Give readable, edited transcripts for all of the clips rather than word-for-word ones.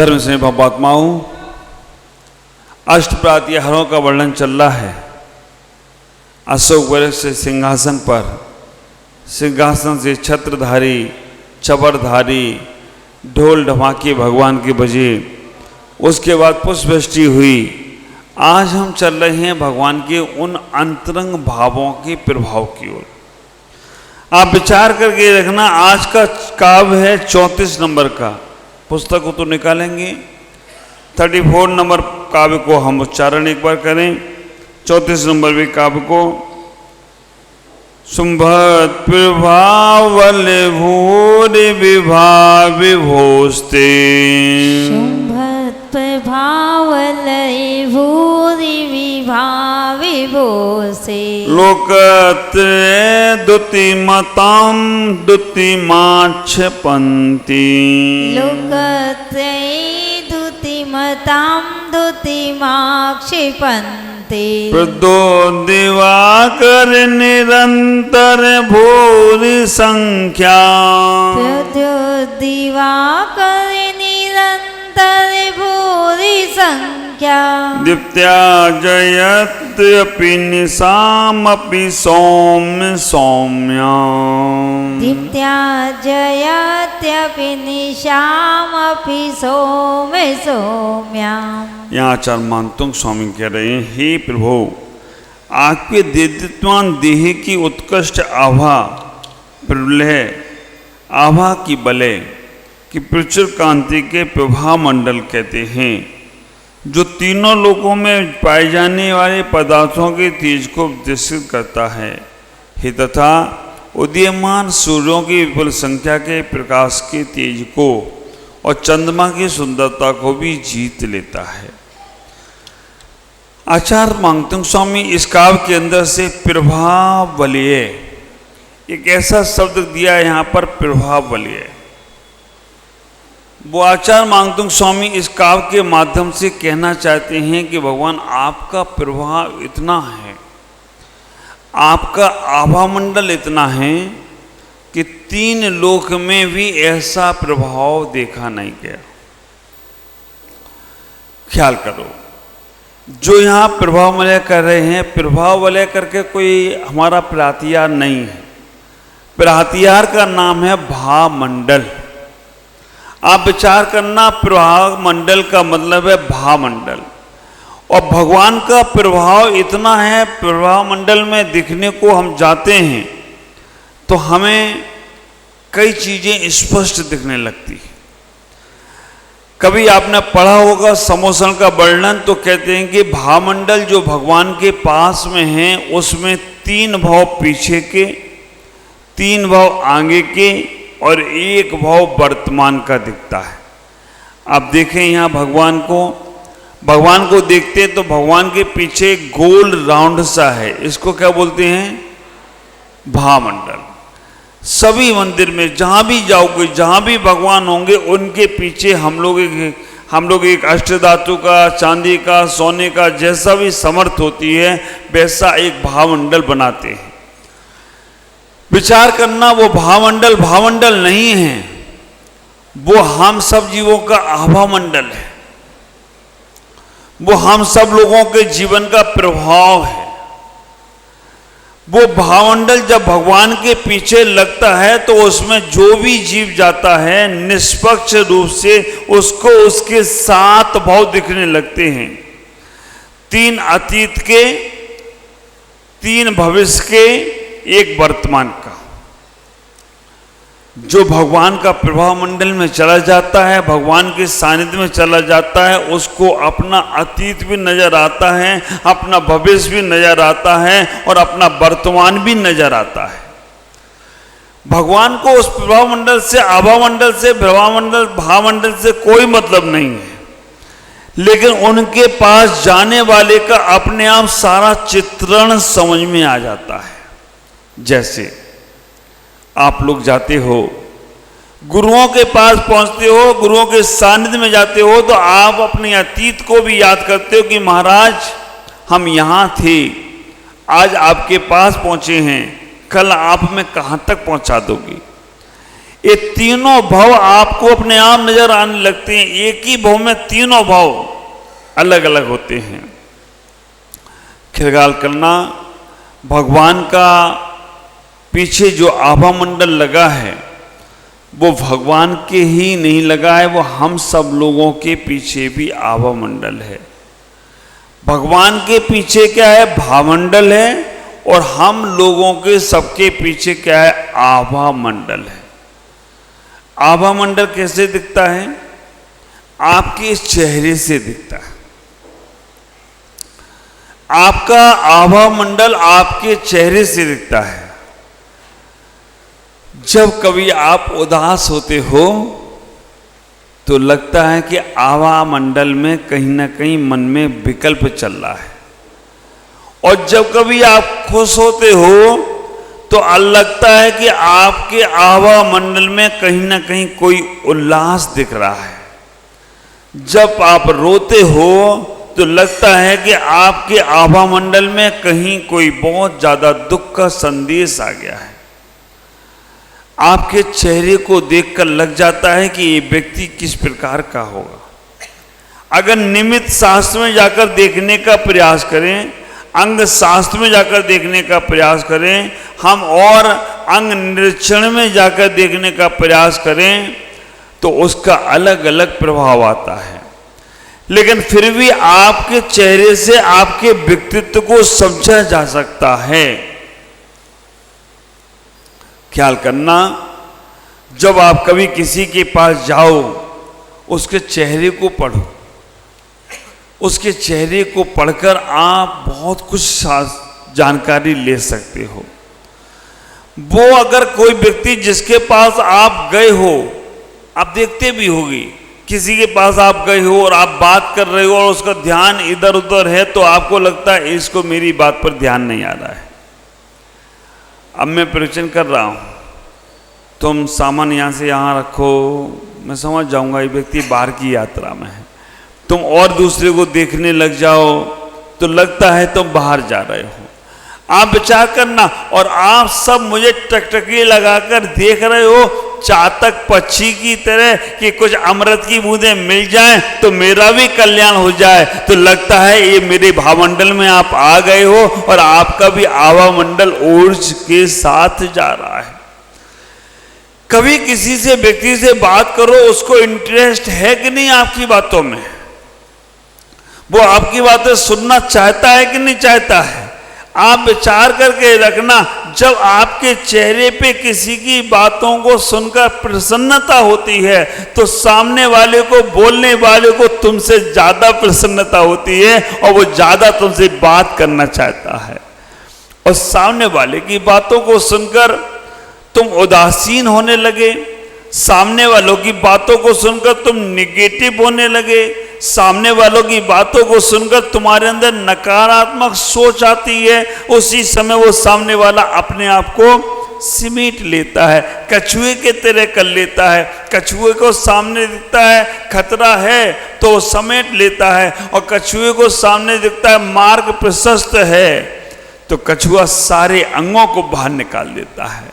धर्म से भावात्माओं, अष्टप्रातिहारों का वर्णन चल रहा है। अशोक वृक्ष से सिंहासन पर, सिंहासन से छत्रधारी, चबरधारी, ढोल ढमाके भगवान के बजे, उसके बाद पुष्पवृष्टि हुई। आज हम चल रहे हैं भगवान के उन अंतरंग भावों के प्रभाव की ओर। आप विचार करके रखना, आज का काव्य है 34 नंबर का, पुस्तक को तो निकालेंगे। 34 नंबर काव्य को हम उच्चारण एक बार करें, 34 नंबर भी काव्य को। शुंभत प्रभावल भूरि विभा विभोस्ते, शुंभत प्रभावल भूरि विभा विभोस्ते, लोकत्रय द्युतिमतां द्युतिमाक्षपन्ति, लोकत्रय द्युतिमतां द्युतिमाक्षिपन्ति, प्रदो दिवाकर निरंतर भूरि संख्या, प्रदो दिवाकर निरंतर भूरि संख्या, दीप्त्या जयत्यपि निशामपि सौम्य सौम्या, दीप्त्या जयत्यपि निशामपि सौम्य सौम्या। यहाँ आचार्य मानतुंग स्वामी कह रहे हैं, हे प्रभु, आपके दिव्यमान देह की उत्कृष्ट आभा प्रलय आभा की बलय की प्रचुर कांति के प्रभा मंडल कहते हैं, जो तीनों लोकों में पाए जाने वाले पदार्थों के तेज को विकसित करता है। हे तथा उदीयमान सूर्यों की विपुल संख्या के प्रकाश के तेज को और चंद्रमा की सुंदरता को भी जीत लेता है। आचार्य मांगतुंग स्वामी इस काव्य के अंदर से प्रभावलय, एक ऐसा शब्द दिया है यहाँ पर, प्रभावलय। वो आचार्य मांगतुंग स्वामी इस काव्य के माध्यम से कहना चाहते हैं कि भगवान आपका प्रभाव इतना है, आपका आभामंडल इतना है कि 3 लोक में भी ऐसा प्रभाव देखा नहीं गया। ख्याल करो, जो यहाँ प्रभावलय कर रहे हैं, प्रभावलय करके कोई हमारा प्रातिहार नहीं है। प्रातिहार का नाम है भावमंडल। आप विचार करना, प्रभावमंडल का मतलब है भावमंडल, और भगवान का प्रभाव इतना है, प्रभावमंडल में दिखने को हम जाते हैं तो हमें कई चीजें स्पष्ट दिखने लगती हैं। कभी आपने पढ़ा होगा समोसन का वर्णन, तो कहते हैं कि भावमंडल जो भगवान के पास में है, उसमें 3 भाव पीछे के, 3 भाव आगे के और 1 भाव वर्तमान का दिखता है। आप देखें यहाँ भगवान को देखते तो भगवान के पीछे गोल राउंड सा है, इसको क्या बोलते हैं? भावमंडल। सभी मंदिर में जहाँ भी जाओगे, जहाँ भी भगवान होंगे, उनके पीछे हम लोग एक अष्टधातु का, चांदी का, सोने का, जैसा भी समर्थ होती है वैसा एक भावमंडल बनाते हैं। विचार करना, वो भावमंडल नहीं है, वो हम सब जीवों का आभामंडल है, वो हम सब लोगों के जीवन का प्रभाव है। वो भावमंडल जब भगवान के पीछे लगता है तो उसमें जो भी जीव जाता है निष्पक्ष रूप से उसको उसके 7 भाव दिखने लगते हैं। 3 अतीत के, 3 भविष्य के, 1 वर्तमान का। जो भगवान का प्रभाव मंडल में चला जाता है, भगवान के सानिध्य में चला जाता है, उसको अपना अतीत भी नजर आता है, अपना भविष्य भी नजर आता है और अपना वर्तमान भी नजर आता है। भगवान को उस प्रभाव मंडल से, आभामंडल से, भावमंडल से कोई मतलब नहीं है, लेकिन उनके पास जाने वाले का अपने आप सारा चित्रण समझ में आ जाता है। जैसे आप लोग जाते हो, गुरुओं के पास पहुंचते हो, गुरुओं के सानिध्य में जाते हो, तो आप अपने अतीत को भी याद करते हो कि महाराज हम यहाँ थे, आज आपके पास पहुंचे हैं, कल आप हमें कहाँ तक पहुंचा दोगे। ये तीनों भाव आपको अपने आप नजर आने लगते हैं। एक ही भाव में तीनों भाव अलग अलग होते हैं। ख्याल करना, भगवान का पीछे जो आभा मंडल लगा है वो भगवान के ही नहीं लगा है, वो हम सब लोगों के पीछे भी आभा मंडल है। भगवान के पीछे क्या है? भामंडल है, और हम लोगों के सबके पीछे क्या है? आभा मंडल है। आभा मंडल कैसे दिखता है? आपके इस चेहरे से दिखता है। आपका आभा मंडल आपके चेहरे से दिखता है। जब कभी आप उदास होते हो तो लगता है कि आभा मंडल में कहीं ना कहीं मन में विकल्प चल रहा है, और जब कभी आप खुश होते हो तो लगता है कि आपके आभा मंडल में कहीं ना कहीं कोई उल्लास दिख रहा है। जब आप रोते हो तो लगता है कि आपके आभा मंडल में कहीं कोई बहुत ज्यादा दुख का संदेश आ गया है। आपके चेहरे को देखकर लग जाता है कि ये व्यक्ति किस प्रकार का होगा। अगर निमित्त शास्त्र में जाकर देखने का प्रयास करें, अंग शास्त्र में जाकर देखने का प्रयास करें हम, और अंग निरीक्षण में जाकर देखने का प्रयास करें, तो उसका अलग अलग प्रभाव आता है। लेकिन फिर भी आपके चेहरे से आपके व्यक्तित्व को समझा जा सकता है। ख्याल करना, जब आप कभी किसी के पास जाओ, उसके चेहरे को पढ़ो, उसके चेहरे को पढ़कर आप बहुत कुछ जानकारी ले सकते हो। वो अगर कोई व्यक्ति जिसके पास आप गए हो, आप देखते भी होगी, किसी के पास आप गए हो और आप बात कर रहे हो और उसका ध्यान इधर उधर है, तो आपको लगता है इसको मेरी बात पर ध्यान नहीं आ रहा है। अब मैं प्रवचन कर रहा हूं, तुम सामान यहां से यहां रखो, मैं समझ जाऊंगा ये व्यक्ति बाहर की यात्रा में है। तुम और दूसरे को देखने लग जाओ तो लगता है तुम बाहर जा रहे हो। आप विचार करना, और आप सब मुझे टकटकी लगाकर देख रहे हो चातक पक्षी की तरह कि कुछ अमृत की बूंदें मिल जाएं तो मेरा भी कल्याण हो जाए। तो लगता है ये मेरे भावमंडल में आप आ गए हो और आपका भी आभा मंडल ऊर्ज के साथ जा रहा है। कभी किसी से व्यक्ति से बात करो, उसको इंटरेस्ट है कि नहीं आपकी बातों में? वो आपकी बातें सुनना चाहता है कि नहीं चाहता है? आप विचार करके रखना, जब आपके चेहरे पे किसी की बातों को सुनकर प्रसन्नता होती है तो सामने वाले को, बोलने वाले को तुमसे ज्यादा प्रसन्नता होती है और वो ज्यादा तुमसे बात करना चाहता है। और सामने वाले की बातों को सुनकर तुम उदासीन होने लगे, सामने वालों की बातों को सुनकर तुम निगेटिव होने लगे, सामने वालों की बातों को सुनकर तुम्हारे अंदर नकारात्मक सोच आती है, उसी समय वो सामने वाला अपने आप को सिमेट लेता है, कछुए के तरह कर लेता है। कछुए को सामने दिखता है खतरा है तो समेट लेता है, और कछुए को सामने दिखता है मार्ग प्रशस्त है तो कछुआ सारे अंगों को बाहर निकाल देता है।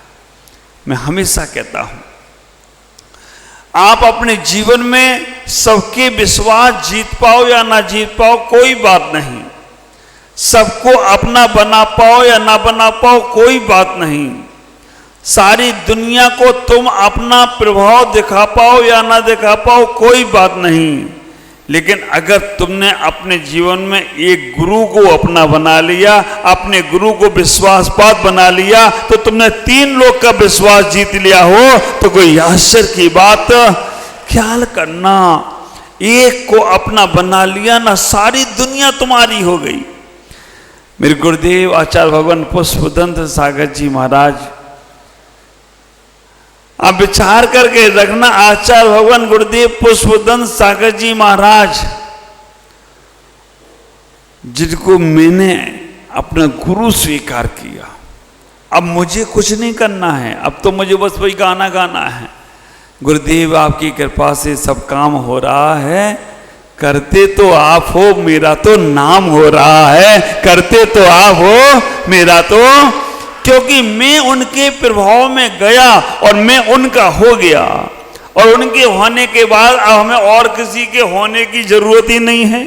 मैं हमेशा कहता हूं, आप अपने जीवन में सबके विश्वास जीत पाओ या ना जीत पाओ कोई बात नहीं, सबको अपना बना पाओ या ना बना पाओ कोई बात नहीं, सारी दुनिया को तुम अपना प्रभाव दिखा पाओ या ना दिखा पाओ कोई बात नहीं, लेकिन अगर तुमने अपने जीवन में एक गुरु को अपना बना लिया, अपने गुरु को विश्वासपात बना लिया, तो तुमने 3 लोग का विश्वास जीत लिया हो तो कोई आश्चर्य की बात। ख्याल करना, एक को अपना बना लिया ना, सारी दुनिया तुम्हारी हो गई। मेरे गुरुदेव आचार्य भगवान पुष्पदंत सागर जी महाराज, आप विचार करके रखना, आचार्य भगवान गुरुदेव पुष्पदंत सागर जी महाराज, जिनको मैंने अपना गुरु स्वीकार किया, अब मुझे कुछ नहीं करना है, अब तो मुझे बस वही गाना गाना है। गुरुदेव आपकी कृपा से सब काम हो रहा है, करते तो आप हो, मेरा तो नाम हो रहा है, करते तो आप हो, मेरा तो क्योंकि मैं उनके प्रभाव में गया और मैं उनका हो गया, और उनके होने के बाद अब हमें और किसी के होने की जरूरत ही नहीं है।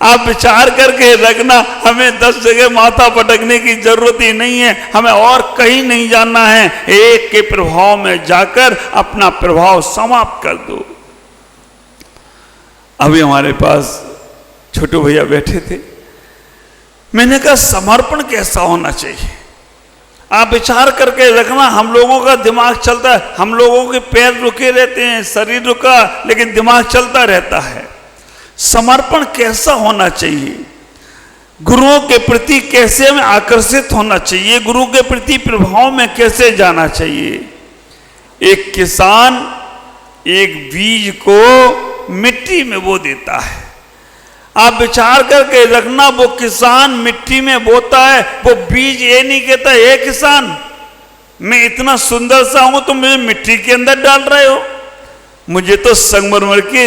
आप विचार करके रखना, हमें 10 जगह माथा पटकने की जरूरत ही नहीं है, हमें और कहीं नहीं जाना है। एक के प्रभाव में जाकर अपना प्रभाव समाप्त कर दो। अभी हमारे पास छोटे भैया बैठे थे, मैंने कहा समर्पण कैसा होना चाहिए। आप विचार करके रखना, हम लोगों का दिमाग चलता है, हम लोगों के पैर रुके रहते हैं, शरीर रुका, लेकिन दिमाग चलता रहता है। समर्पण कैसा होना चाहिए, गुरुओं के प्रति कैसे हमें आकर्षित होना चाहिए, गुरु के प्रति प्रभाव में कैसे जाना चाहिए। एक किसान एक बीज को मिट्टी में बो देता है। आप विचार करके रखना, वो किसान मिट्टी में बोता है, वो बीज ये नहीं कहता हे किसान मैं इतना सुंदर सा हूं, तुम मुझे मिट्टी के अंदर डाल रहे हो, मुझे तो संगमरमर के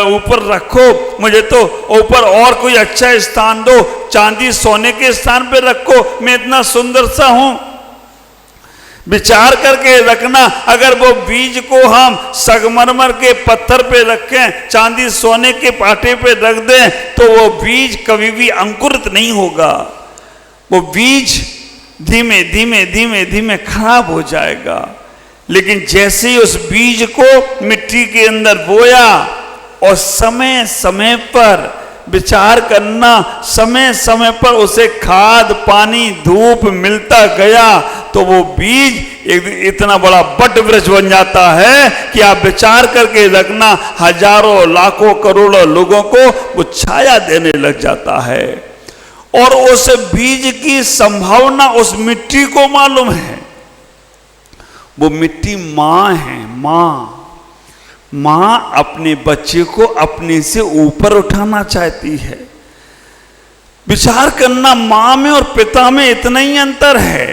ऊपर रखो, मुझे तो ऊपर और कोई अच्छा स्थान दो, चांदी सोने के स्थान पे रखो, मैं इतना सुंदर सा हूं। विचार करके रखना, अगर वो बीज को हम संगमरमर के पत्थर पे रखें, चांदी सोने के पाटे पे रख दें, तो वो बीज कभी भी अंकुरित नहीं होगा। वो बीज धीमे धीमे धीमे धीमे खराब हो जाएगा। लेकिन जैसे ही उस बीज को मिट्टी के अंदर बोया और समय समय पर विचार करना, समय समय पर उसे खाद पानी धूप मिलता गया, तो वो बीज एक इतना बड़ा बट वृक्ष बन जाता है कि आप विचार करके रखना, हजारों लाखों करोड़ों लोगों को वो छाया देने लग जाता है। और उस बीज की संभावना उस मिट्टी को मालूम है। वो मिट्टी माँ है, माँ अपने बच्चे को अपने से ऊपर उठाना चाहती है। विचार करना, माँ में और पिता में इतना ही अंतर है।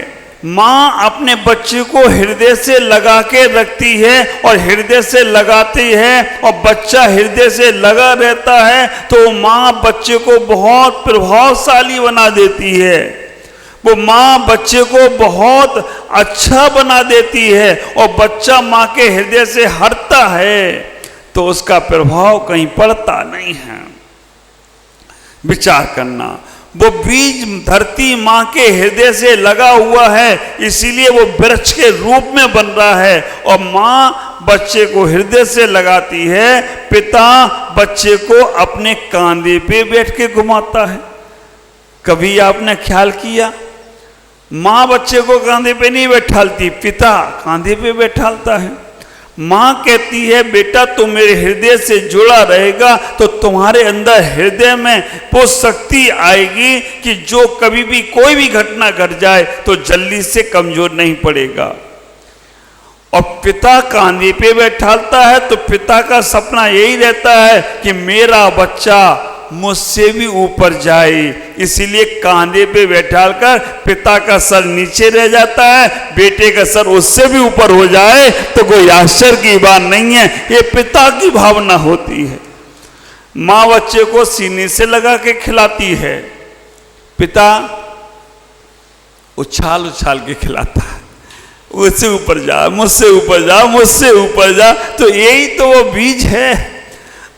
माँ अपने बच्चे को हृदय से लगा के रखती है और हृदय से लगाती है, और बच्चा हृदय से लगा रहता है, तो माँ बच्चे को बहुत प्रभावशाली बना देती है। वो माँ बच्चे को बहुत अच्छा बना देती है, और बच्चा माँ के हृदय से हटता है तो उसका प्रभाव कहीं पड़ता नहीं है। विचार करना, वो बीज धरती माँ के हृदय से लगा हुआ है, इसीलिए वो वृक्ष के रूप में बन रहा है, और माँ बच्चे को हृदय से लगाती है। पिता बच्चे को अपने कांधे पे बैठ के घुमाता है। कभी आपने ख्याल किया, माँ बच्चे को कांधे पे नहीं बैठालती, पिता कांधे पे बैठालता है। माँ कहती है बेटा तुम मेरे हृदय से जुड़ा रहेगा तो तुम्हारे अंदर हृदय में वो शक्ति आएगी कि जो कभी भी कोई भी घटना घट जाए तो जल्दी से कमजोर नहीं पड़ेगा। और पिता कांधे पे बैठालता है तो पिता का सपना यही रहता है कि मेरा बच्चा मुझसे भी ऊपर जाए, इसीलिए कांधे पे बैठालकर पिता का सर नीचे रह जाता है, बेटे का सर उससे भी ऊपर हो जाए तो कोई आश्चर्य की बात नहीं है। ये पिता की भावना होती है। माँ बच्चे को सीने से लगा के खिलाती है, पिता उछाल उछाल के खिलाता है, उससे ऊपर जा, मुझसे ऊपर जा, मुझसे ऊपर जा। तो यही तो वो बीज है।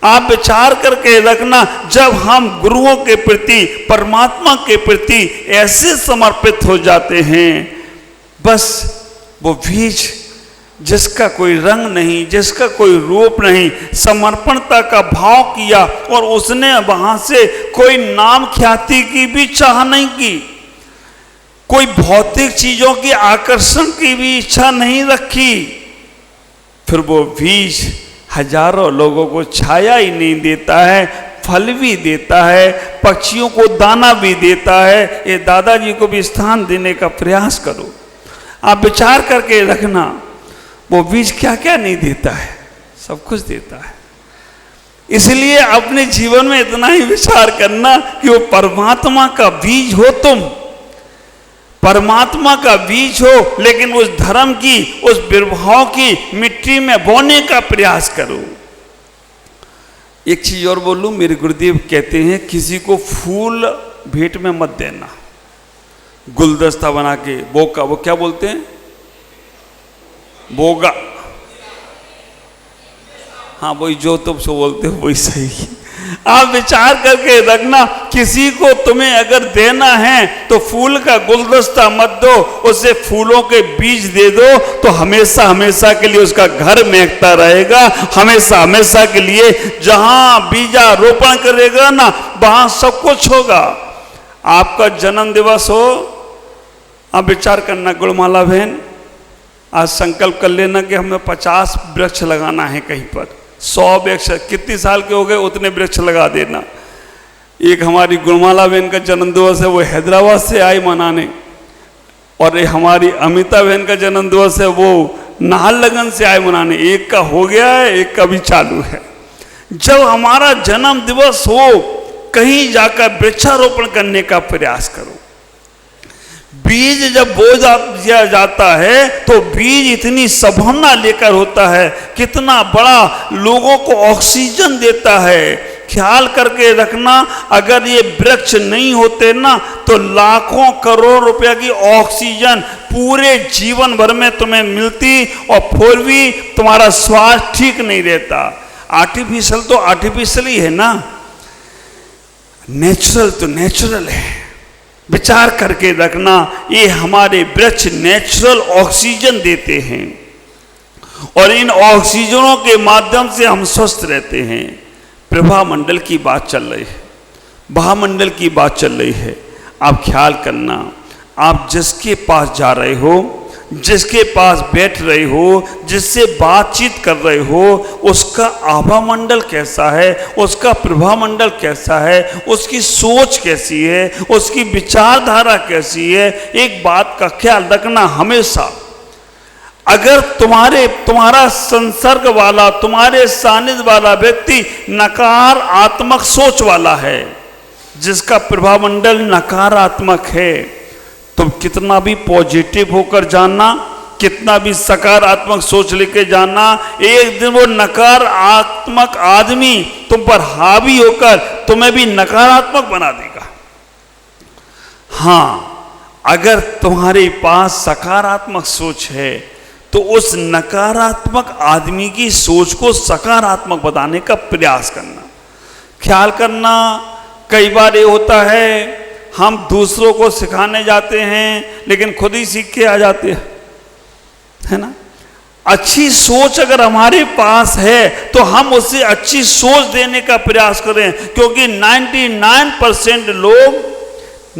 आप विचार करके रखना, जब हम गुरुओं के प्रति परमात्मा के प्रति ऐसे समर्पित हो जाते हैं, बस वो बीज जिसका कोई रंग नहीं, जिसका कोई रूप नहीं, समर्पणता का भाव किया और उसने वहां से कोई नाम ख्याति की भी चाह नहीं की, कोई भौतिक चीजों की आकर्षण की भी इच्छा नहीं रखी, फिर वो बीज हजारों लोगों को छाया ही नहीं देता है, फल भी देता है, पक्षियों को दाना भी देता है। ये दादाजी को भी स्थान देने का प्रयास करो। आप विचार करके रखना, वो बीज क्या क्या नहीं देता है, सब कुछ देता है। इसलिए अपने जीवन में इतना ही विचार करना कि वो परमात्मा का बीज हो, तुम परमात्मा का बीज हो, लेकिन उस धर्म की, उस विर्भाव की मिट्टी में बोने का प्रयास करो। एक चीज और बोलूं, मेरे गुरुदेव कहते हैं किसी को फूल भेंट में मत देना। गुलदस्ता बना के, बोका, वो क्या बोलते हैं, बोगा, हाँ वही जो तुम सो बोलते हो वही सही। आप विचार करके रखना, किसी को तुम्हें अगर देना है तो फूल का गुलदस्ता मत दो, उसे फूलों के बीज दे दो, तो हमेशा हमेशा के लिए उसका घर महकता रहेगा। हमेशा हमेशा के लिए जहां बीजा रोपण करेगा ना, वहां सब कुछ होगा। आपका जन्म दिवस हो, आप विचार करना, गुणमाला बहन आज संकल्प कर लेना कि हमें 50 वृक्ष लगाना है कहीं पर, 100 वृक्ष, कितनी साल के हो गए उतने वृक्ष लगा देना। एक हमारी गुणमाला बहन का जन्म दिवस है, वो हैदराबाद से आई मनाने, और एक हमारी अमिता बहन का जन्म दिवस है, वो नाहरलगुन से आए मनाने। एक का हो गया है, एक का भी चालू है। जब हमारा जन्म दिवस हो, कहीं जाकर वृक्षारोपण करने का प्रयास करो। बीज जब बो दिया जाता है तो बीज इतनी संभावना लेकर होता है, कितना बड़ा लोगों को ऑक्सीजन देता है। ख्याल करके रखना, अगर ये वृक्ष नहीं होते ना तो लाखों करोड़ रुपया की ऑक्सीजन पूरे जीवन भर में तुम्हें मिलती, और फिर भी तुम्हारा स्वास्थ्य ठीक नहीं रहता। आर्टिफिशियल तो आर्टिफिशियल ही है ना, नेचुरल तो नेचुरल है। विचार करके रखना, ये हमारे वृक्ष नेचुरल ऑक्सीजन देते हैं, और इन ऑक्सीजनों के माध्यम से हम स्वस्थ रहते हैं। प्रभा मंडल की बात चल रही है, भामंडल की बात चल रही है। आप ख्याल करना, आप जिसके पास जा रहे हो, जिसके पास बैठ रहे हो, जिससे बातचीत कर रहे हो, उसका आभा मंडल कैसा है, उसका प्रभा मंडल कैसा है, उसकी सोच कैसी है, उसकी विचारधारा कैसी है। एक बात का ख्याल रखना हमेशा, अगर तुम्हारा संसर्ग वाला, तुम्हारे सानिध्य वाला व्यक्ति नकारात्मक सोच वाला है, जिसका प्रभा मंडल नकारात्मक है, तुम कितना भी पॉजिटिव होकर जाना, कितना भी सकारात्मक सोच लेके जाना, एक दिन वो नकारात्मक आदमी तुम पर हावी होकर तुम्हें भी नकारात्मक बना देगा। हाँ, अगर तुम्हारे पास सकारात्मक सोच है तो उस नकारात्मक आदमी की सोच को सकारात्मक बनाने का प्रयास करना। ख्याल करना, कई बार ये होता है हम दूसरों को सिखाने जाते हैं लेकिन खुद ही सीख के आ जाते हैं, है ना। अच्छी सोच अगर हमारे पास है तो हम उसे अच्छी सोच देने का प्रयास करें, क्योंकि 99% लोग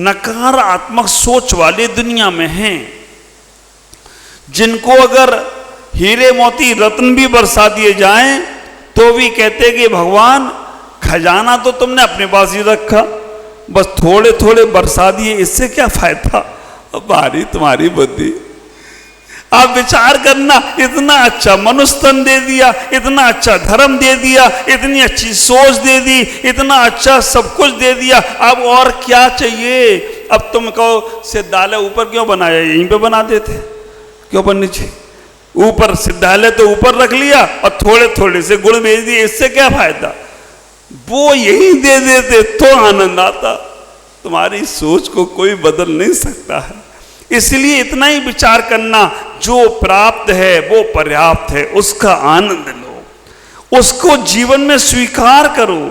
नकारात्मक सोच वाली दुनिया में हैं, जिनको अगर हीरे मोती रत्न भी बरसा दिए जाएं तो भी कहते कि भगवान खजाना तो तुमने अपने पास ही रखा, बस थोड़े थोड़े बरसा दिए, इससे क्या फायदा। भारी तुम्हारी बुद्धि। आप विचार करना, इतना अच्छा मनुष्य तन दे दिया, इतना अच्छा धर्म दे दिया, इतनी अच्छी सोच दे दी, इतना अच्छा सब कुछ दे दिया, अब और क्या चाहिए। अब तुम कहो सिद्धालय ऊपर क्यों बनाया, यहीं पे बना देते, क्यों पर नीचे। ऊपर सिद्धालय तो ऊपर रख लिया और थोड़े थोड़े से गुण भेज दिए, इससे क्या फायदा। वो यही दे देते तो आनंद आता। तुम्हारी सोच को कोई बदल नहीं सकता है, इसलिए इतना ही विचार करना, जो प्राप्त है वो पर्याप्त है, उसका आनंद लो, उसको जीवन में स्वीकार करो।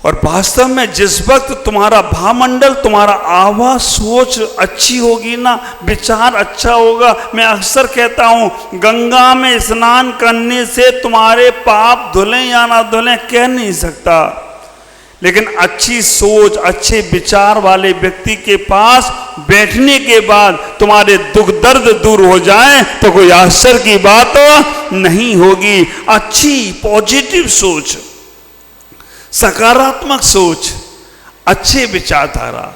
और वास्तव में जिस वक्त तुम्हारा भावमंडल, तुम्हारा आभा सोच अच्छी होगी ना, विचार अच्छा होगा। मैं अक्सर कहता हूँ, गंगा में स्नान करने से तुम्हारे पाप धुलें या ना धुलें कह नहीं सकता, लेकिन अच्छी सोच, अच्छे विचार वाले व्यक्ति के पास बैठने के बाद तुम्हारे दुख दर्द दूर हो जाए तो कोई आश्चर्य की बात नहीं होगी। अच्छी पॉजिटिव सोच, सकारात्मक सोच, अच्छे विचारधारा।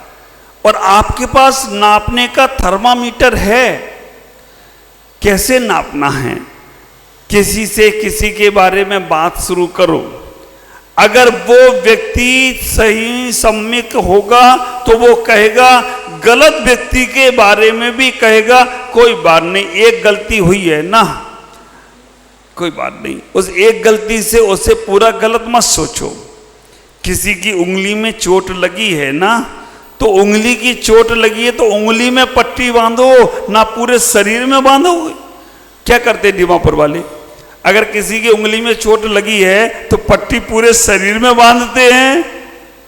और आपके पास नापने का थर्मामीटर है, कैसे नापना है। किसी से किसी के बारे में बात शुरू करो, अगर वो व्यक्ति सही सम्यक होगा तो वो कहेगा, गलत व्यक्ति के बारे में भी कहेगा कोई बात नहीं, एक गलती हुई है ना, कोई बात नहीं, उस एक गलती से उसे पूरा गलत मत सोचो। किसी की उंगली में चोट लगी है ना, तो उंगली की चोट लगी है तो उंगली में पट्टी बांधो, ना पूरे शरीर में बांधोगे। क्या करते दीमापुर वाले, अगर किसी की उंगली में चोट लगी है तो पट्टी पूरे शरीर में बांधते हैं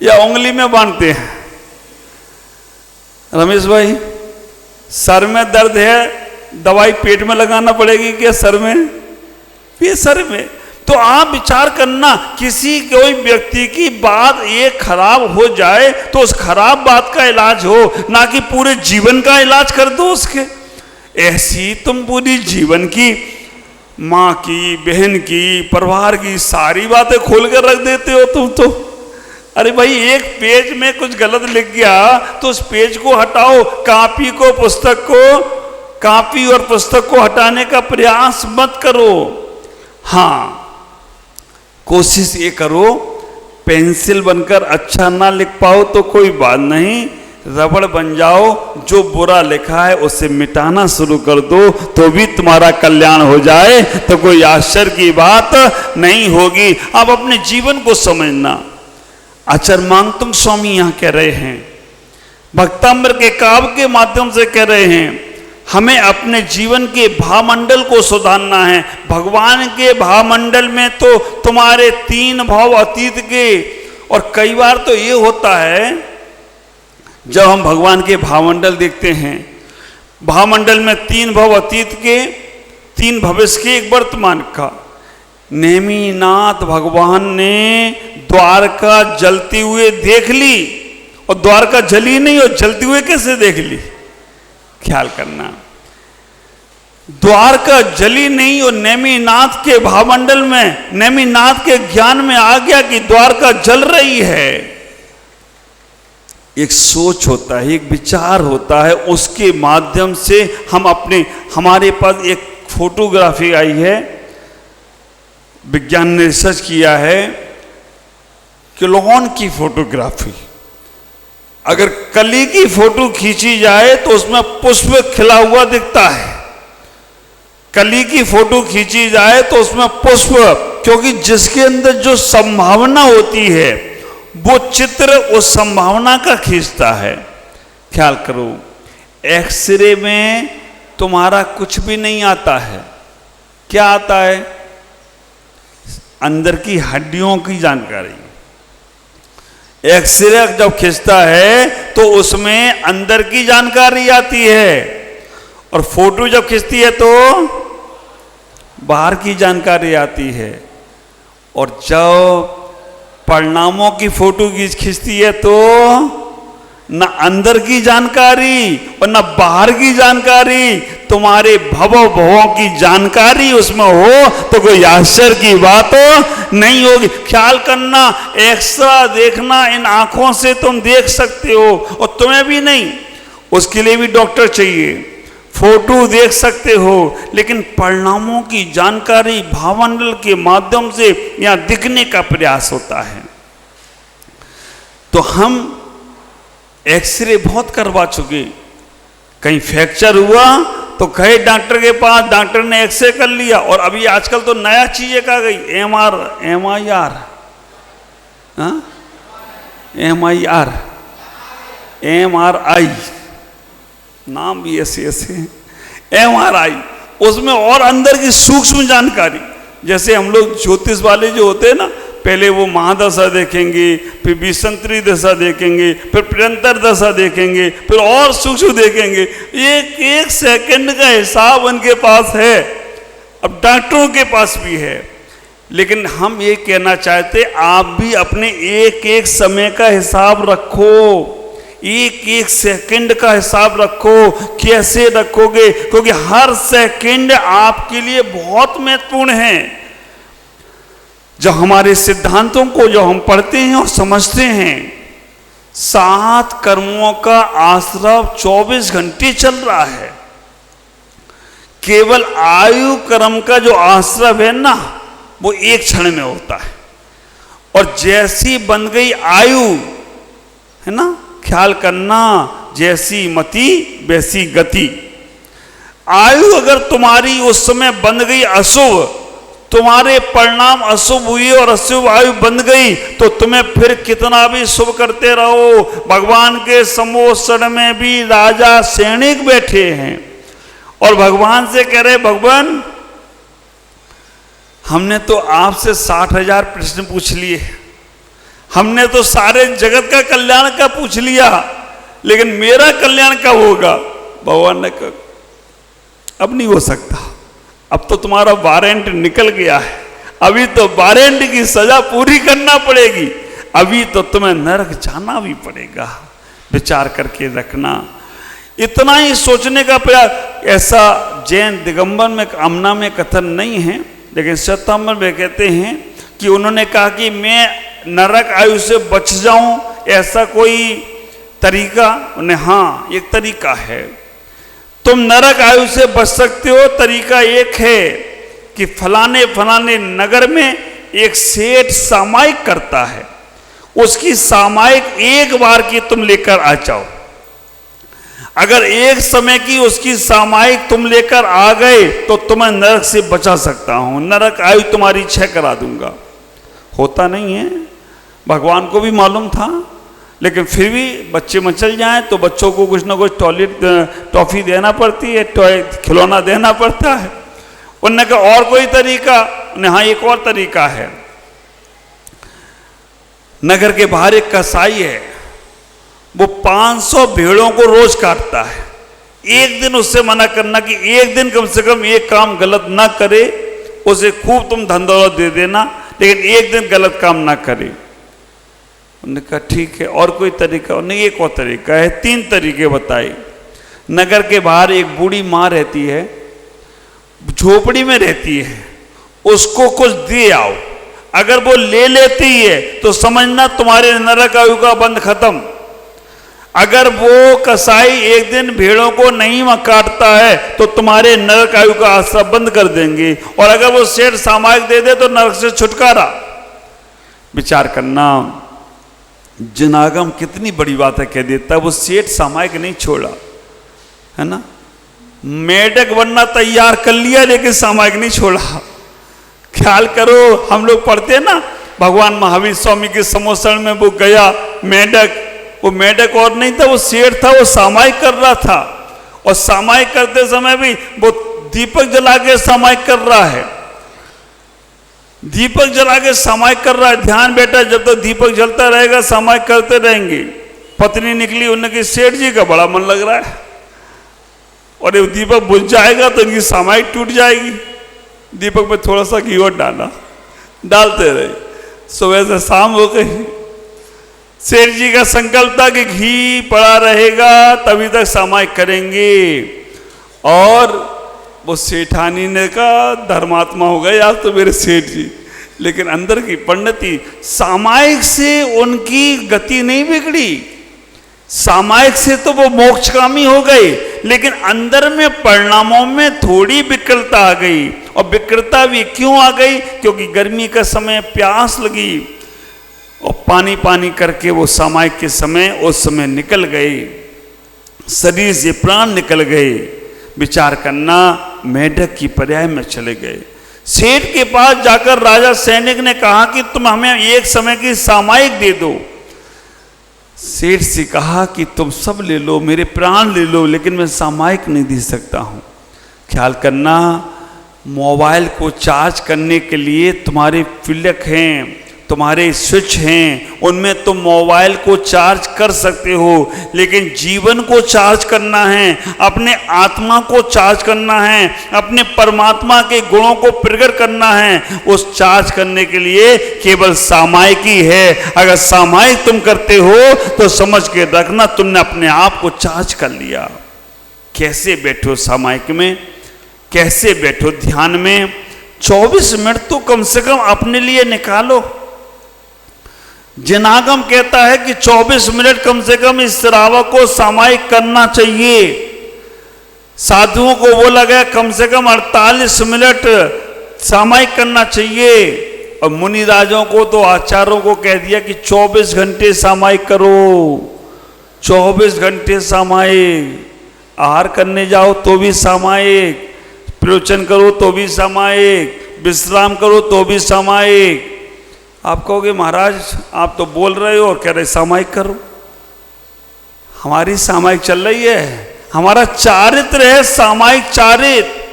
या उंगली में बांधते हैं? रमेश भाई, सर में दर्द है, दवाई पेट में लगाना पड़ेगी क्या सर में? ये सर में। तो आप विचार करना, किसी कोई व्यक्ति की बात एक खराब हो जाए तो उस खराब बात का इलाज हो, ना कि पूरे जीवन का इलाज कर दो उसके। ऐसी तुम पूरी जीवन की, माँ की, बहन की, परिवार की सारी बातें खोल कर रख देते हो तुम तो। अरे भाई, एक पेज में कुछ गलत लिख गया तो उस पेज को हटाओ, कॉपी को, पुस्तक को, कॉपी और पुस्तक को हटाने का प्रयास मत करो। हाँ, कोशिश ये करो, पेंसिल बनकर अच्छा ना लिख पाओ तो कोई बात नहीं, रबड़ बन जाओ, जो बुरा लिखा है उसे मिटाना शुरू कर दो तो भी तुम्हारा कल्याण हो जाए, तो कोई आश्चर्य की बात नहीं होगी। अब अपने जीवन को समझना। आचार्य मांगतुंग स्वामी यहां कह रहे हैं, भक्तामृत के काव्य के माध्यम से कह रहे हैं, हमें अपने जीवन के भावमंडल को सुधारना है। भगवान के भावमंडल में तो तुम्हारे 3 भाव अतीत के, और कई बार तो ये होता है जब हम भगवान के भावमंडल देखते हैं, भावमंडल में 3 भाव अतीत के, 3 भविष्य के, 1 वर्तमान का। नेमिनाथ भगवान ने द्वारका जलती हुए देख ली, और द्वारका जली नहीं और जलती हुए कैसे देख ली? ख्याल करना, द्वारका जली नहीं और नेमिनाथ के भावमंडल में, नेमिनाथ के ज्ञान में आ गया कि द्वारका जल रही है। एक सोच होता है, एक विचार होता है, उसके माध्यम से हम हमारे पास एक फोटोग्राफी आई है, विज्ञान ने रिसर्च किया है, किलोन की फोटोग्राफी। अगर कली की फोटो खींची जाए तो उसमें पुष्प खिला हुआ दिखता है, कली की फोटो खींची जाए तो उसमें पुष्प, क्योंकि जिसके अंदर जो संभावना होती है वो चित्र उस संभावना का खींचता है। ख्याल करो, एक्सरे में तुम्हारा कुछ भी नहीं आता है, क्या आता है? अंदर की हड्डियों की जानकारी। एक्सरे जब खींचता है तो उसमें अंदर की जानकारी आती है, और फोटो जब खींचती है तो बाहर की जानकारी आती है। और जब परिणामों की फोटो खींचती है तो न अंदर की जानकारी और न बाहर की जानकारी, तुम्हारे भवों की जानकारी उसमें हो तो कोई आश्चर्य की बात नहीं होगी। ख्याल करना, एक्स्ट्रा देखना, इन आंखों से तुम देख सकते हो, और तुम्हें भी नहीं, उसके लिए भी डॉक्टर चाहिए। फोटो देख सकते हो, लेकिन परिणामों की जानकारी भावमंडल के माध्यम से यहां दिखने का प्रयास होता है। तो हम एक्सरे बहुत करवा चुके, कहीं फ्रैक्चर हुआ तो गए डॉक्टर के पास, डॉक्टर ने एक्सरे कर लिया, और अभी आजकल तो नया चीज एक आ गई, MRI, नाम भी ऐसे ऐसे MRI, उसमें और अंदर की सूक्ष्म जानकारी। जैसे हम लोग ज्योतिष वाले जो होते हैं ना, पहले वो महादशा देखेंगे, फिर विसंतरी दशा देखेंगे, फिर प्रियंतर दशा देखेंगे, फिर और सूक्ष्म देखेंगे। एक सेकंड का हिसाब उनके पास है, अब डॉक्टरों के पास भी है। लेकिन हम ये कहना चाहते, आप भी अपने एक समय का हिसाब रखो, एक सेकंड का हिसाब रखो। कैसे रखोगे? क्योंकि हर सेकंड आपके लिए बहुत महत्वपूर्ण है। जब हमारे सिद्धांतों को जो हम पढ़ते हैं और समझते हैं, 7 कर्मों का आश्रव 24 घंटे चल रहा है। केवल आयु कर्म का जो आश्रव है ना, वो एक क्षण में होता है, और जैसी बन गई आयु है ना, ख्याल करना, जैसी मति वैसी गति। आयु अगर तुम्हारी उस समय बन गई अशुभ, तुम्हारे परिणाम अशुभ हुई और अशुभ आयु बन गई तो तुम्हें फिर कितना भी शुभ करते रहो। भगवान के समोसण में भी राजा सैनिक बैठे हैं और भगवान से कह रहे, भगवान हमने तो आपसे 60,000 प्रश्न पूछ लिए, हमने तो सारे जगत का कल्याण का पूछ लिया, लेकिन मेरा कल्याण कब होगा? भगवान ने कहा अब नहीं हो सकता, अब तो तुम्हारा वारंट निकल गया है, अभी तो वारंट की सजा पूरी करना पड़ेगी, अभी तो तुम्हें नरक जाना भी पड़ेगा, विचार करके रखना। इतना ही सोचने का प्रयास। ऐसा जैन दिगंबर में अमना में कथन नहीं है, लेकिन श्वेतांबर में कहते हैं कि उन्होंने कहा कि मैं नरक आयु से बच जाऊं, ऐसा कोई तरीका? उन्हें हाँ एक तरीका है, तुम नरक आयु से बच सकते हो। तरीका एक है कि फलाने फलाने नगर में एक सेठ सामायिक करता है, उसकी सामायिक एक बार की तुम लेकर आ जाओ। अगर एक समय की उसकी सामायिक तुम लेकर आ गए तो तुम्हें नरक से बचा सकता हूं, नरक आयु तुम्हारी 6 करा दूंगा। होता नहीं है, भगवान को भी मालूम था, लेकिन फिर भी बच्चे मचल जाएं तो बच्चों को कुछ ना कुछ टॉफी देना पड़ती है, खिलौना देना पड़ता है। उन्होंने कहा और कोई तरीका? उन्हें हाँ एक और तरीका है। नगर के बाहर एक कसाई है, वो 500 भेड़ों को रोज काटता है। एक दिन उससे मना करना कि एक दिन कम से कम एक काम गलत ना करे, उसे खूब तुम धन दौलत दे देना, लेकिन एक दिन गलत काम ना करे। उन्होंने कहा ठीक है, और कोई तरीका? उन्हें एक और तरीका है। 3 तरीके बताए। नगर के बाहर एक बूढ़ी माँ रहती है, झोपड़ी में रहती है, उसको कुछ दे आओ, अगर वो ले लेती है तो समझना तुम्हारे नरक आयु का बंध खत्म। अगर वो कसाई एक दिन भेड़ों को नहीं काटता है तो तुम्हारे नरक आयु का आश्रय बंद कर देंगे, और अगर वो सेठ सामायिक दे दे तो नरक से छुटकारा। विचार करना, जनागम कितनी बड़ी बात है कह देता है। वो सेठ सामायिक नहीं छोड़ा, है ना, मेढक बनना तैयार कर लिया लेकिन सामायिक नहीं छोड़ा। ख्याल करो, हम लोग पढ़ते हैं ना, भगवान महावीर स्वामी के समोसण में वो गया मेढक, वो मेढक और नहीं था, वो सेठ था, वो सामायिक कर रहा था, और सामायिक करते समय भी वो दीपक जला के सामायिक कर रहा है, दीपक जला के सामायिक कर रहा है। ध्यान बेटा, जब तक तो दीपक जलता रहेगा सामायिक करते रहेंगे। पत्नी निकली, उन्होंने कहा सेठ जी का बड़ा मन लग रहा है, और ये दीपक बुझ जाएगा तो इनकी सामायिक टूट जाएगी। दीपक में थोड़ा सा घी और डाला, डालते रहे, सुबह से शाम हो गई। सेठ जी का संकल्प था कि घी पड़ा रहेगा तभी तक सामायिक करेंगे, और वो सेठानी ने कहा धर्मात्मा हो गए आज तो मेरे सेठ जी, लेकिन अंदर की पंडिती, सामायिक से उनकी गति नहीं बिगड़ी, सामायिक से तो वो मोक्षकामी हो गए, लेकिन अंदर में परिणामों में थोड़ी विकृतता आ गई। और विकृतता भी क्यों आ गई? क्योंकि गर्मी का समय प्यास लगी, और पानी पानी करके वो सामायिक के समय उस समय निकल गए, शरीर से प्राण निकल गए। विचार करना, मेढक की पर्याय में चले गए। सेठ के पास जाकर राजा सैनिक ने कहा कि तुम हमें एक समय की सामायिक दे दो। सेठ से कहा कि तुम सब ले लो, मेरे प्राण ले लो, लेकिन मैं सामायिक नहीं दे सकता हूं। ख्याल करना, मोबाइल को चार्ज करने के लिए तुम्हारे प्लग हैं, तुम्हारे स्विच हैं, उनमें तुम मोबाइल को चार्ज कर सकते हो, लेकिन जीवन को चार्ज करना है, अपने आत्मा को चार्ज करना है, अपने परमात्मा के गुणों को प्रकट करना है। उस चार्ज करने के लिए केवल सामायिक ही है। अगर सामायिक तुम करते हो तो समझ के रखना तुमने अपने आप को चार्ज कर लिया। कैसे बैठो सामायिक में, कैसे बैठो ध्यान में, 24 मिनट तो कम से कम अपने लिए निकालो। जनागम कहता है कि 24 मिनट कम से कम इस श्रावक को सामायिक करना चाहिए। साधुओं को बोला गया कम से कम 48 मिनट सामायिक करना चाहिए, और मुनि राजों को तो आचार्यों को कह दिया कि 24 घंटे सामायिक करो, 24 घंटे सामायिक। आहार करने जाओ तो भी सामायिक, प्रवचन करो तो भी सामायिक, विश्राम करो तो भी सामायिक। आप कहोगे महाराज आप तो बोल रहे हो और कह रहे सामायिक करो। हमारी सामायिक चल रही है, हमारा चारित्र है सामायिक चारित्र।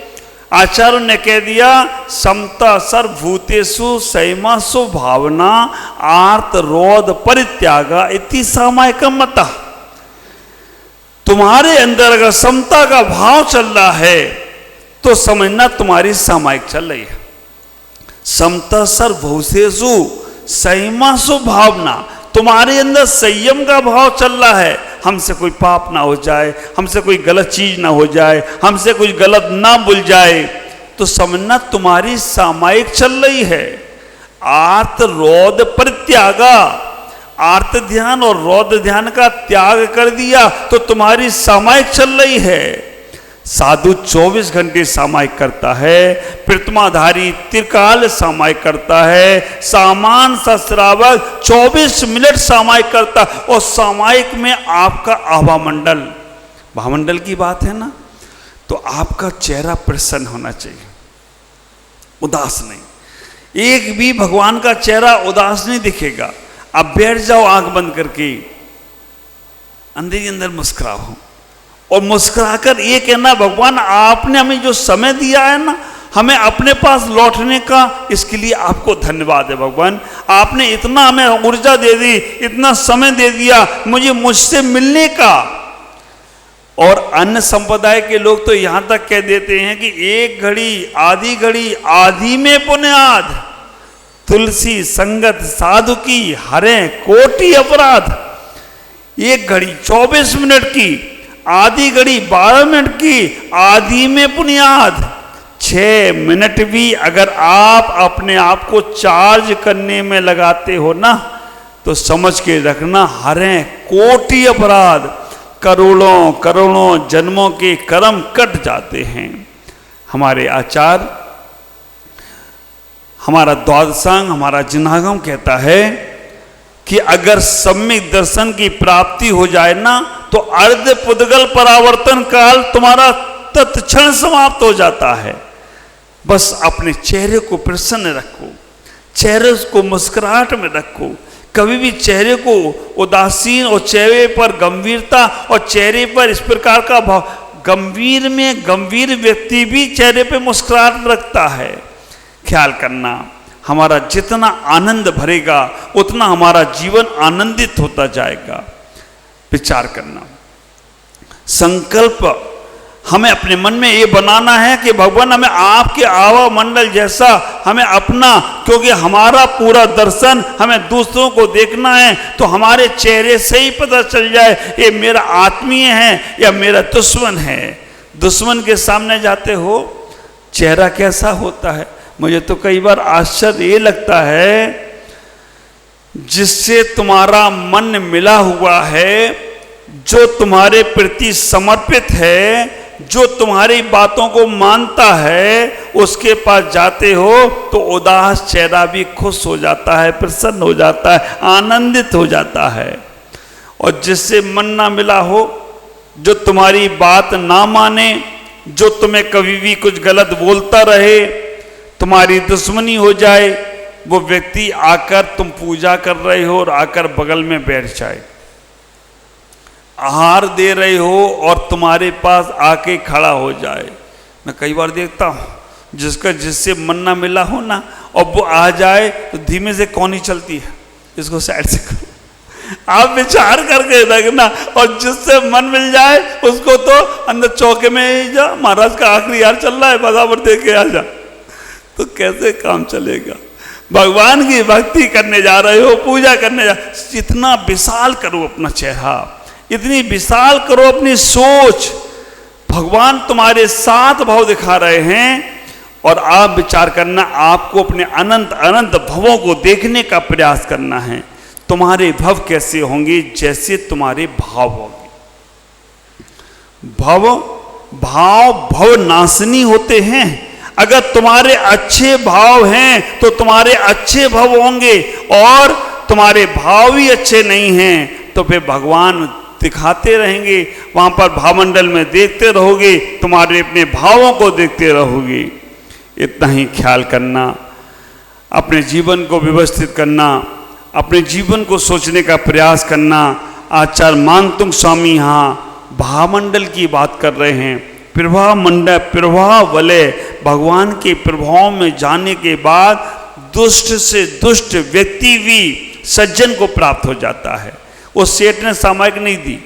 आचार्य ने कह दिया समता सर्वभूतेषु संयमासु भावना आर्त रोध परित्यागा इति सामायिक मता। तुम्हारे अंदर अगर समता का भाव चल रहा है तो समझना तुम्हारी सामायिक चल रही है। समता सर्वभूतेषु संयमासु भावना, तुम्हारे अंदर संयम का भाव चल रहा है। हमसे कोई पाप ना हो जाए, हमसे कोई गलत चीज ना हो जाए, हमसे कुछ गलत ना भूल जाए, तो समझना तुम्हारी सामायिक चल रही है। आर्त रोध परित्यागा, आर्त ध्यान और रोध ध्यान का त्याग कर दिया तो तुम्हारी सामायिक चल रही है। साधु 24 घंटे सामायिक करता है, प्रतिमाधारी त्रिकाल सामायिक करता है, सामान सा श्रावक 24 मिनट सामायिक करता। और सामायिक में आपका आभामंडल, भावमंडल की बात है ना, तो आपका चेहरा प्रसन्न होना चाहिए, उदास नहीं। एक भी भगवान का चेहरा उदास नहीं दिखेगा। आप बैठ जाओ आंख बंद करके, अंदर ही अंदर मुस्कुराओ और मुस्कुराकर ये कहना भगवान आपने हमें जो समय दिया है ना, हमें अपने पास लौटने का, इसके लिए आपको धन्यवाद है भगवान। आपने इतना हमें ऊर्जा दे दी, इतना समय दे दिया मुझे मुझसे मिलने का। और अन्य संप्रदाय के लोग तो यहां तक कह देते हैं कि एक घड़ी आधी में पुण्याद, तुलसी संगत साधु की हरे कोटि अपराध। एक घड़ी 24 मिनट की, आधी घड़ी 12 मिनट की, आधी में पुण्याद। 6 मिनट भी अगर आप अपने आप को चार्ज करने में लगाते हो ना, तो समझ के रखना हरे कोटि अपराध, करोड़ों करोड़ों जन्मों के कर्म कट जाते हैं। हमारे आचार्य, हमारा द्वादशांग, हमारा जिनागम कहता है कि अगर सम्यक दर्शन की प्राप्ति हो जाए ना, तो अर्ध पुद्गल परावर्तन काल तुम्हारा तत्क्षण समाप्त हो जाता है। बस अपने चेहरे को प्रसन्न रखो, चेहरे को मुस्कुराहट में रखो। कभी भी चेहरे को उदासीन और चेहरे पर गंभीरता और चेहरे पर इस प्रकार का भाव, गंभीर में गंभीर व्यक्ति भी चेहरे पे मुस्कुराहट रखता है। ख्याल करना, हमारा जितना आनंद भरेगा उतना हमारा जीवन आनंदित होता जाएगा। विचार करना, संकल्प हमें अपने मन में ये बनाना है कि भगवान हमें आपके आवा मंडल जैसा हमें अपना, क्योंकि हमारा पूरा दर्शन हमें दूसरों को देखना है, तो हमारे चेहरे से ही पता चल जाए ये मेरा आत्मीय है या मेरा दुश्मन है। दुश्मन के सामने जाते हो चेहरा कैसा होता है, मुझे तो कई बार आश्चर्य ये लगता है, जिससे तुम्हारा मन मिला हुआ है, जो तुम्हारे प्रति समर्पित है, जो तुम्हारी बातों को मानता है, उसके पास जाते हो तो उदास चेहरा भी खुश हो जाता है, प्रसन्न हो जाता है, आनंदित हो जाता है। और जिससे मन ना मिला हो, जो तुम्हारी बात ना माने, जो तुम्हें कभी भी कुछ गलत बोलता रहे, तुम्हारी दुश्मनी हो जाए, वो व्यक्ति आकर तुम पूजा कर रहे हो और आकर बगल में बैठ जाए, आहार दे रहे हो और तुम्हारे पास आके खड़ा हो जाए। मैं कई बार देखता हूँ जिसका जिससे मन ना मिला हो ना, और वो आ जाए तो धीमे से कौनी चलती है, इसको साइड से करो। आप विचार करके देखना, और जिससे मन मिल जाए उसको तो अंदर चौके में ही जा, महाराज का आखिरी यार चल रहा है, बराबर दे के आ जा, तो कैसे काम चलेगा। भगवान की भक्ति करने जा रहे हो, पूजा करने जा, इतना विशाल करो अपना चेहरा, इतनी विशाल करो अपनी सोच। भगवान तुम्हारे साथ भाव दिखा रहे हैं, और आप विचार करना, आपको अपने अनंत अनंत भवों को देखने का प्रयास करना है। तुम्हारे भव कैसे होंगे, जैसे तुम्हारे भाव होंगे। भाव नाशनी होते हैं। अगर तुम्हारे अच्छे भाव हैं तो तुम्हारे अच्छे भाव होंगे, और तुम्हारे भाव ही अच्छे नहीं हैं तो फिर भगवान दिखाते रहेंगे, वहां पर भावमंडल में देखते रहोगे, तुम्हारे अपने भावों को देखते रहोगे। इतना ही ख्याल करना, अपने जीवन को व्यवस्थित करना, अपने जीवन को सोचने का प्रयास करना। आचार्य मानतुंग स्वामी यहाँ भावमंडल की बात कर रहे हैं। प्रभाव मंडल, प्रभाव वलय, भगवान के प्रभाव में जाने के बाद दुष्ट से दुष्ट व्यक्ति भी सज्जन को प्राप्त हो जाता है। उस सेठ ने सामयिक नहीं दी।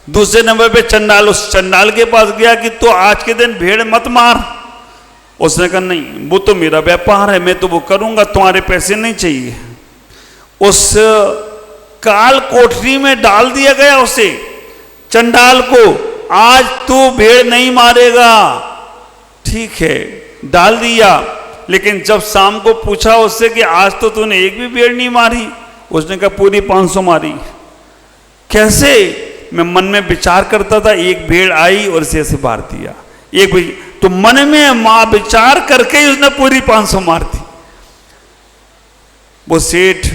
दूसरे नंबर पे चंडाल, उस चंडाल के पास गया कि तो आज के दिन भेड़ मत मार। उसने कहा नहीं, वो तो मेरा व्यापार है, मैं तो वो करूंगा, तुम्हारे पैसे नहीं चाहिए। उस काल कोठरी में डाल दिया गया उसे, चंडाल को। आज तू भेड़ नहीं मारेगा, ठीक है, डाल दिया। लेकिन जब शाम को पूछा उससे कि आज तो तूने एक भी भेड़ नहीं मारी, उसने कहा पूरी 500 मारी। कैसे? मैं मन में विचार करता था, एक भेड़ आई और इसे ऐसे मार दिया। एक भी तो मन में मां विचार करके ही उसने पूरी 500 मार दी। वो सेठ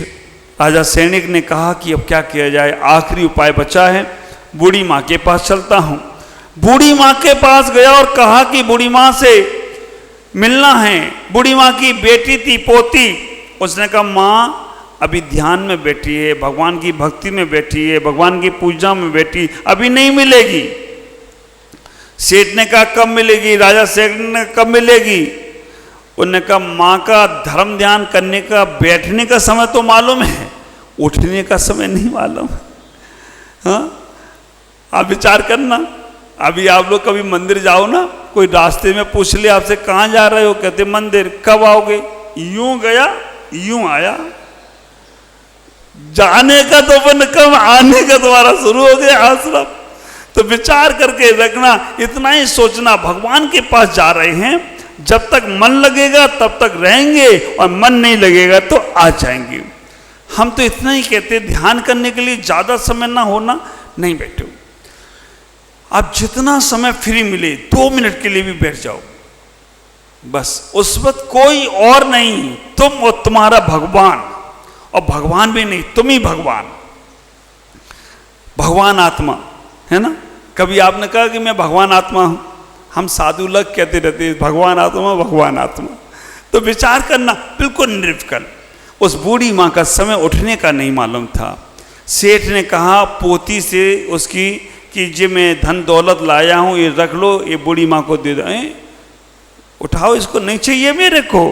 राजा सैनिक ने कहा कि अब क्या किया जाए, आखिरी उपाय बचा है, बूढ़ी माँ के पास चलता हूँ। बूढ़ी माँ के पास गया और कहा कि बूढ़ी माँ से मिलना है। बूढ़ी माँ की बेटी थी, पोती। उसने कहा माँ अभी ध्यान में बैठी है, भगवान की भक्ति में बैठी है, भगवान की पूजा में बैठी, अभी नहीं मिलेगी। सेठ ने कहा कब मिलेगी? राजा सेठ ने कब मिलेगी? उन्होंने कहा माँ का धर्म ध्यान करने का, बैठने का समय तो मालूम है, उठने का समय नहीं मालूम। हाँ, आप विचार करना। अभी आप लोग कभी मंदिर जाओ ना, कोई रास्ते में पूछ ले आपसे कहाँ जा रहे हो, कहते मंदिर। कब आओगे? यूं गया यूं आया। जाने का तो अपन कब, आने का तुम्हारा शुरू हो गया आश्रम। तो विचार करके रखना, इतना ही सोचना, भगवान के पास जा रहे हैं, जब तक मन लगेगा तब तक रहेंगे और मन नहीं लगेगा तो आ जाएंगे। हम तो इतना ही कहते, ध्यान करने के लिए ज्यादा समय ना होना, नहीं बैठो। आप जितना समय फ्री मिले 2 मिनट के लिए भी बैठ जाओ, बस। उस वक्त कोई और नहीं, तुम और तुम्हारा भगवान, और भगवान भी नहीं, तुम ही भगवान। भगवान आत्मा है ना। कभी आपने कहा कि मैं भगवान आत्मा हूं? हम साधु लोग कहते रहते हैं भगवान आत्मा, भगवान आत्मा। तो विचार करना, बिल्कुल निर्विकल्प। उस बूढ़ी माँ का समय उठने का नहीं मालूम था। सेठ ने कहा पोती से उसकी कि जी मैं धन दौलत लाया हूँ, ये रख लो, ये बूढ़ी माँ को दे दो। उठाओ, इसको नहीं चाहिए मेरे को।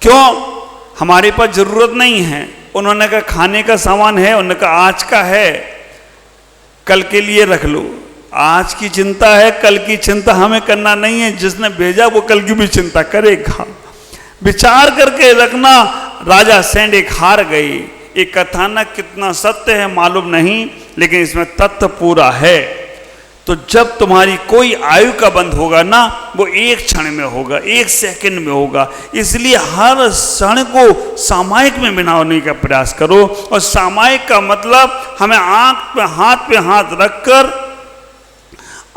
क्यों? हमारे पास जरूरत नहीं है। उन्होंने कहा खाने का सामान है, उन्होंने कहा आज का है, कल के लिए रख लो। आज की चिंता है, कल की चिंता हमें करना नहीं है। जिसने भेजा वो कल की भी चिंता करेगा। विचार करके रखना। राजा सैनिक हार गई। एक कथानक कितना सत्य है मालूम नहीं, लेकिन इसमें तथ्य पूरा है। तो जब तुम्हारी कोई आयु का बंध होगा ना, वो एक क्षण में होगा, 1 सेकंड में होगा। इसलिए हर क्षण को सामायिक में मिलाने का प्रयास करो। और सामायिक का मतलब हमें आंख पे हाथ रखकर,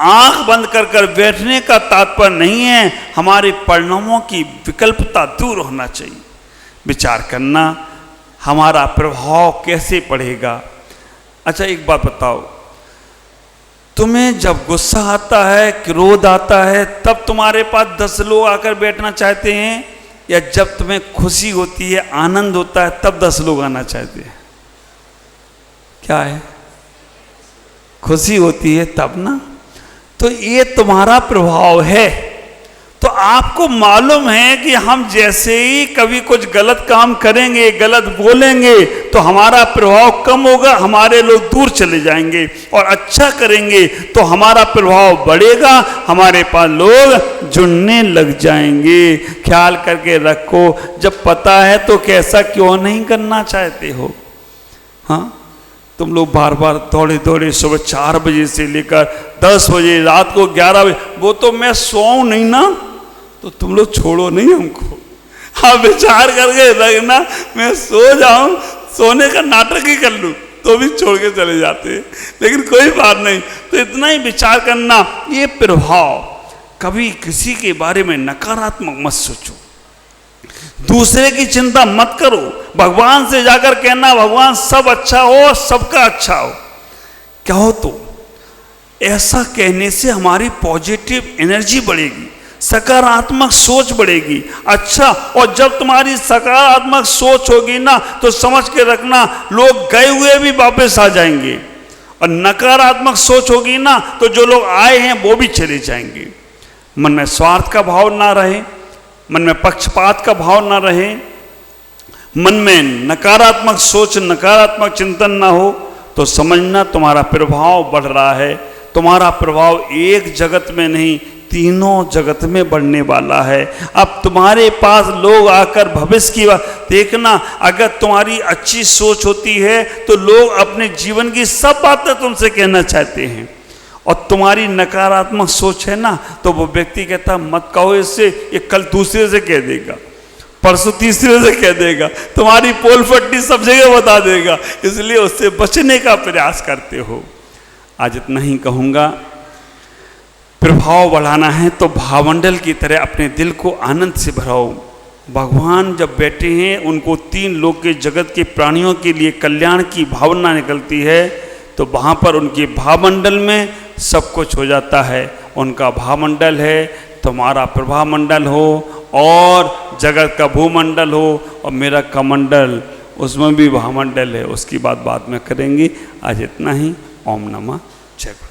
आंख बंद कर बैठने का तात्पर्य नहीं है। हमारे परिणामों की विकल्पता दूर होना चाहिए। विचार करना, हमारा प्रभाव कैसे पड़ेगा। अच्छा एक बात बताओ, तुम्हें जब गुस्सा आता है, क्रोध आता है, तब तुम्हारे पास 10 लोग आकर बैठना चाहते हैं, या जब तुम्हें खुशी होती है, आनंद होता है, तब 10 लोग आना चाहते हैं? क्या है? खुशी होती है तब ना। तो ये तुम्हारा प्रभाव है। तो आपको मालूम है कि हम जैसे ही कभी कुछ गलत काम करेंगे, गलत बोलेंगे, तो हमारा प्रभाव कम होगा, हमारे लोग दूर चले जाएंगे। और अच्छा करेंगे तो हमारा प्रभाव बढ़ेगा, हमारे पास लोग जुड़ने लग जाएंगे। ख्याल करके रखो, जब पता है तो कैसा क्यों नहीं करना चाहते हो? हाँ, तुम लोग बार बार दौड़े दौड़े सुबह 4 बजे से लेकर 10 बजे, रात को 11 बजे, वो तो मैं सोऊं नहीं ना, तो तुम लोग छोड़ो नहीं हमको। हाँ, विचार करके रखना, मैं सो जाऊं, सोने का नाटक ही कर लूं तो भी छोड़ के चले जाते हैं, लेकिन कोई बात नहीं। तो इतना ही विचार करना, ये प्रभाव, कभी किसी के बारे में नकारात्मक मत सोचो, दूसरे की चिंता मत करो। भगवान से जाकर कहना भगवान सब अच्छा हो, सबका अच्छा हो। क्या हो? तो ऐसा कहने से हमारी पॉजिटिव एनर्जी बढ़ेगी, सकारात्मक सोच बढ़ेगी। अच्छा, और जब तुम्हारी सकारात्मक सोच होगी ना तो समझ के रखना लोग गए हुए भी वापस आ जाएंगे, और नकारात्मक सोच होगी ना तो जो लोग आए हैं वो भी चले जाएंगे। मन में स्वार्थ का भाव ना रहे, मन में पक्षपात का भाव ना रहे, मन में नकारात्मक सोच नकारात्मक चिंतन ना हो तो समझना तुम्हारा प्रभाव बढ़ रहा है। तुम्हारा प्रभाव एक जगत में नहीं, तीनों जगत में बढ़ने वाला है। अब तुम्हारे पास लोग आकर भविष्य की बात देखना, अगर तुम्हारी अच्छी सोच होती है तो लोग अपने जीवन की सब बातें तुमसे कहना चाहते हैं, और तुम्हारी नकारात्मक सोच है ना तो वो व्यक्ति कहता मत कहो इससे, ये कल दूसरे से कह देगा, परसों तीसरे से कह देगा, तुम्हारी पोल फट्टी सब जगह बता देगा, इसलिए उससे बचने का प्रयास करते हो। आज इतना ही कहूँगा। प्रभाव बढ़ाना है तो भावमंडल की तरह अपने दिल को आनंद से भराओ। भगवान जब बैठे हैं उनको तीन लोक के जगत के प्राणियों के लिए कल्याण की भावना निकलती है, तो वहाँ पर उनके भावमंडल में सब कुछ हो जाता है। उनका भावमंडल है, तुम्हारा प्रभामंडल हो, और जगत का भूमंडल हो, और मेरा कमंडल उसमें भी भावमंडल है, उसकी बात बाद में करेंगे। आज इतना ही। ओम नमः जय गुरु।